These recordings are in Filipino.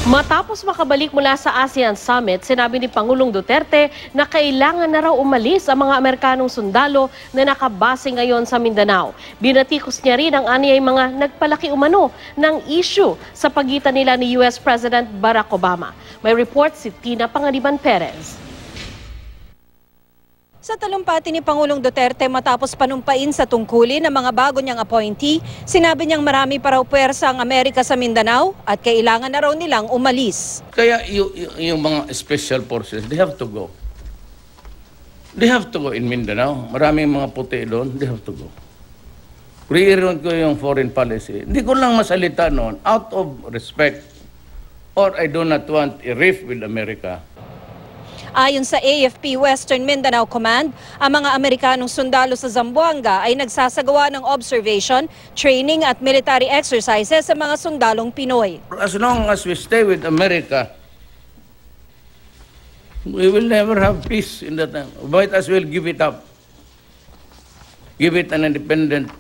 Matapos makabalik mula sa ASEAN Summit, sinabi ni Pangulong Duterte na kailangan na raw umalis ang mga Amerikanong sundalo na nakabase ngayon sa Mindanao. Binatikos niya rin ang anyay mga nagpalaki umano ng issue sa pagitan nila ni US President Barack Obama. May report si Tina Panganiban Perez. Sa talumpati ni Pangulong Duterte matapos panumpain sa tungkulin ng mga bago niyang appointee, sinabi niyang marami pa raw puwersa ang Amerika sa Mindanao at kailangan na raw nilang umalis. Kaya yung mga special forces, they have to go. They have to go in Mindanao. Maraming mga puti doon, they have to go. Re-eron ko yung foreign policy. Hindi ko lang masalita noon out of respect or I do not want a rift with America. Ayon sa AFP Western Mindanao Command, ang mga Amerikanong sundalo sa Zamboanga ay nagsasagawa ng observation, training at military exercises sa mga sundalong Pinoy. As long as we stay with America, we will never have peace in that time. Might as well give it up. Give it an independent.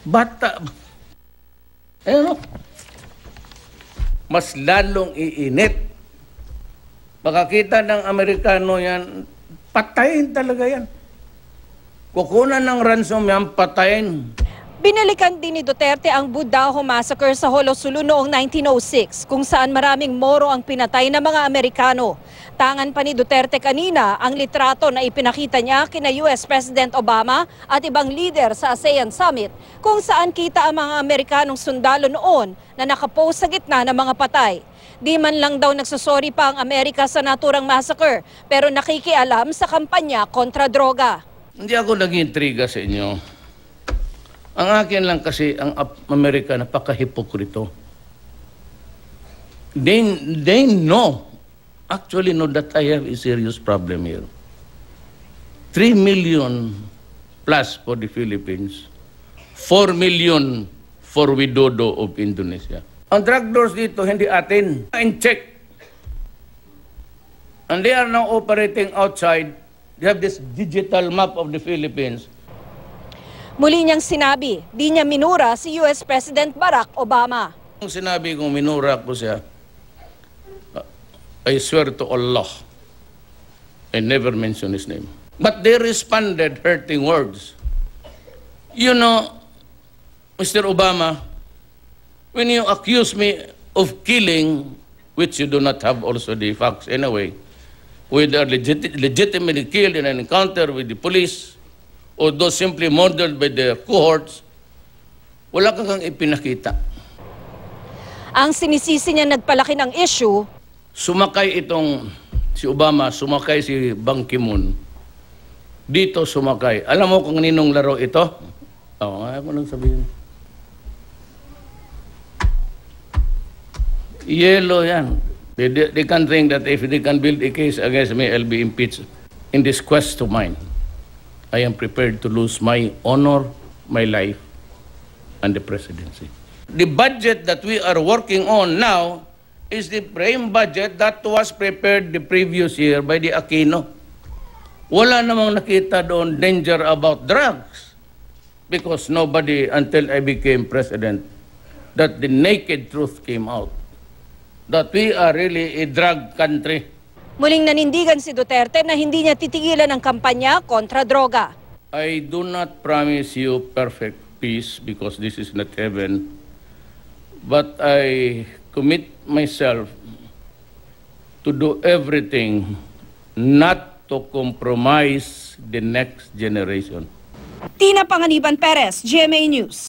But, mas lalong iinit. Makakita ng Amerikano yan, patayin talaga yan. Kukunan ng ransom yan, patayin. Binalikan din ni Duterte ang Budaho Massacre sa Holosulu noong 1906, kung saan maraming Moro ang pinatay ng mga Amerikano. Tangan pa ni Duterte kanina ang litrato na ipinakita niya kina US President Obama at ibang leader sa ASEAN Summit, kung saan kita ang mga Amerikanong sundalo noon na nakapost sa gitna ng mga patay. Di man lang daw nagsusori pa ang Amerika sa naturang massacre, pero nakikialam sa kampanya kontra droga. Hindi ako nag-intriga sa inyo. Ang akin lang kasi, ang Amerika napaka-hipokrito. They know, actually know that I have a serious problem here. 3 million plus for the Philippines, 4 million for Widodo of Indonesia. Ang drug lords dito, hindi atin. In check. And they are now operating outside. They have this digital map of the Philippines. Muli niyang sinabi, di niya minura si US President Barack Obama. Kung sinabi kong minura ko siya, I swear to Allah, I never mention his name. But they responded hurting words. You know, Mr. Obama, when you accuse me of killing, which you do not have also the facts anyway, whether legitimately killed in an encounter with the police, or those simply murdered by the cohorts, wala kang ipinakita. Ang sinisisi niya nagpalaki ng issue, Sumakay itong si Obama, sumakay si Ban Ki-moon. Dito sumakay. Alam mo kung ninong laro ito? Oo, ayaw ko nang sabihin. Yellow yan. They can think that if they can build a case against me, I'll be impeached. In this quest of mine, I am prepared to lose my honor, my life, and the presidency. The budget that we are working on now is the frame budget that was prepared the previous year by the Aquino. Wala namang nakita doon danger about drugs because nobody, until I became president, that the naked truth came out. That we are really a drug country. muling nanindigan si Duterte na hindi niya titigilan ang kampanya kontra droga. I do not promise you perfect peace because this is not heaven, but I commit myself to do everything not to compromise the next generation. Tina Panganiban Perez, GMA News.